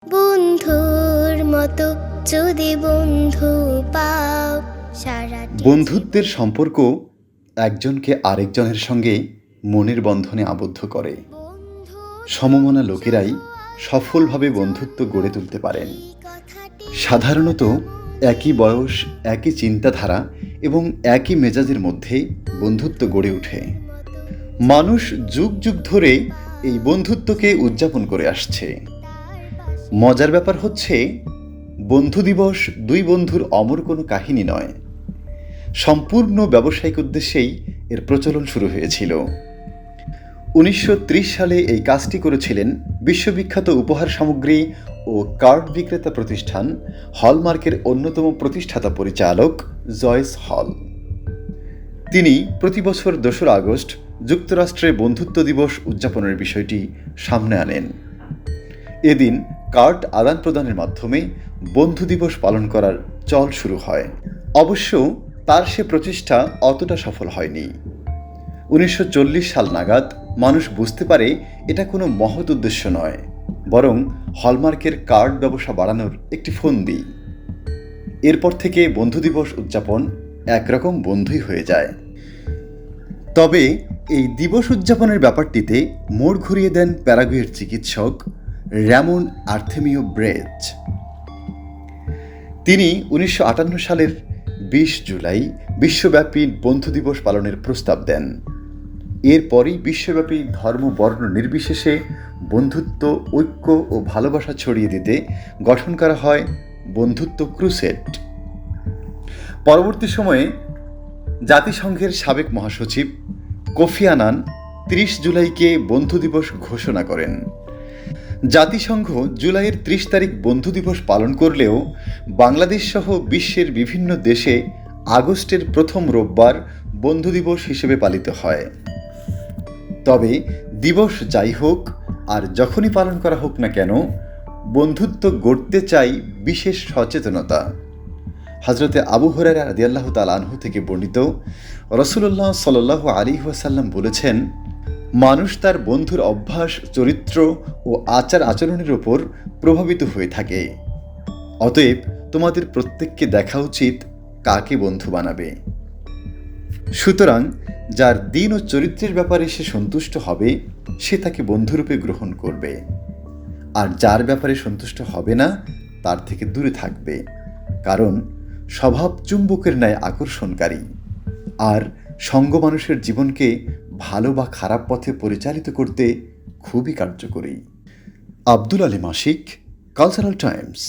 বন্ধুর মতো যদি বন্ধু পাও সারা বন্ধুত্বের সম্পর্ক একজনকে আরেকজনের সঙ্গে মনের বন্ধনে আবদ্ধ করে। সমমনা লোকেরাই সফলভাবে বন্ধুত্ব গড়ে তুলতে পারেন। সাধারণত একই বয়স, একই চিন্তাধারা এবং একই মেজাজের মধ্যে বন্ধুত্ব গড়ে ওঠে। মানুষ যুগ যুগ ধরে এই বন্ধুত্বকে উদযাপন করে আসছে। মজার ব্যাপার হচ্ছে, বন্ধু দিবস দুই বন্ধুর অমর কোনো কাহিনী নয়, সম্পূর্ণ ব্যবসায়িক উদ্দেশ্যেই এর প্রচলন শুরু হয়েছিল। 1930 সালে এই কাজটি করেছিলেন বিশ্ববিখ্যাত উপহার সামগ্রী ও কার্ড বিক্রেতা প্রতিষ্ঠান হলমার্কের অন্যতম প্রতিষ্ঠাতা পরিচালক জয়েস হল। তিনি প্রতি বছর 2রা আগস্ট যুক্তরাষ্ট্রে বন্ধুত্ব দিবস উদযাপনের বিষয়টি সামনে আনেন। এদিন কার্ড আদান প্রদানের মাধ্যমে বন্ধু দিবস পালন করার চল শুরু হয়। অবশ্য তার সে প্রচেষ্টা অতটা সফল হয়নি। 1940 সাল নাগাদ মানুষ বুঝতে পারে এটা কোনো মহৎ উদ্দেশ্য নয়, বরং হলমার্কের কার্ড ব্যবসা বাড়ানোর একটি ফন্দি। এরপর থেকে বন্ধু দিবস উদযাপন একরকম বন্ধুই হয়ে যায়। তবে এই দিবস উদযাপনের ব্যাপারটিতে মোড় ঘুরিয়ে দেন প্যারাগুয়ের চিকিৎসক র্যামন আর্থেমিও ব্রেচ। তিনি 1958 সালের 20 জুলাই বিশ্বব্যাপী বন্ধু দিবস পালনের প্রস্তাব দেন। এরপরই বিশ্বব্যাপী ধর্ম বর্ণ নির্বিশেষে বন্ধুত্ব, ঐক্য ও ভালোবাসা ছড়িয়ে দিতে গঠন করা হয় বন্ধুত্ব ক্রুসেড। পরবর্তী সময়ে জাতিসংঘের সাবেক মহাসচিব কোফি আনান 30 জুলাইকে বন্ধু দিবস ঘোষণা করেন। জাতিসংঘ জুলাইয়ের 30 তারিখ বন্ধু দিবস পালন করলেও বাংলাদেশ সহ বিশ্বের বিভিন্ন দেশে আগস্টের প্রথম রোববার বন্ধু দিবস হিসেবে পালিত হয়। তবে দিবস যাই হোক আর যখনই পালন করা হোক না কেন, বন্ধুত্ব গড়তে চাই বিশেষ সচেতনতা। হযরতে আবু হুরায়রা রাদিয়াল্লাহু তাআলা আনহু থেকে বর্ণিত, রাসূলুল্লাহ সাল্লাল্লাহু আলাইহি ওয়াসাল্লাম বলেছেন, মানুষ তার বন্ধুর অভ্যাস, চরিত্র ও আচার আচরণের উপর প্রভাবিত হয়ে থাকে। অতএব তোমাদের প্রত্যেককে দেখা উচিত কাকে বন্ধু বানাবে। সুতরাং যার দিন ও চরিত্রের ব্যাপারে সে সন্তুষ্ট হবে, সে তাকে বন্ধুরূপে গ্রহণ করবে, আর যার ব্যাপারে সন্তুষ্ট হবে না তার থেকে দূরে থাকবে। কারণ স্বভাব চুম্বকের ন্যায় আকর্ষণকারী, আর সঙ্গ মানুষের জীবনকে ভালো বা খারাপ পথে পরিচালিত করতে খুবই কার্যকরী। আব্দুল আলী মাসিক, কালচারাল টাইমস।